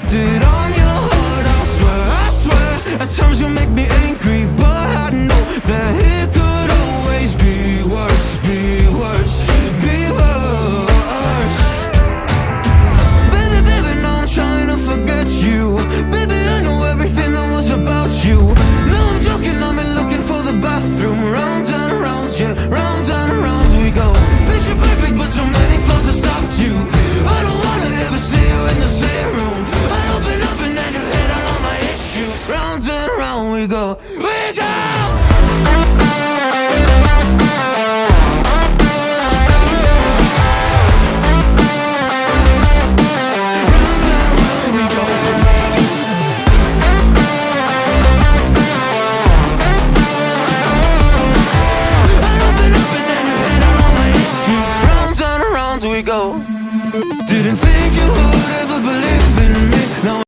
put it on your heart, I swear. At times you make me angry, but I know that it could always be worse, be worse, be worse. Baby, baby, now I'm trying to forget you. Baby, I know everything that was about you. No, I'm joking, I've been looking for the bathroom. Round and round, yeah, round and round we go. Picture perfect, but so many flaws have stopped you. I don't wanna ever see you in the same room. I open up and then you hit on all my issues. Round and round we go, we go. We go. Didn't think you would ever believe in me. Now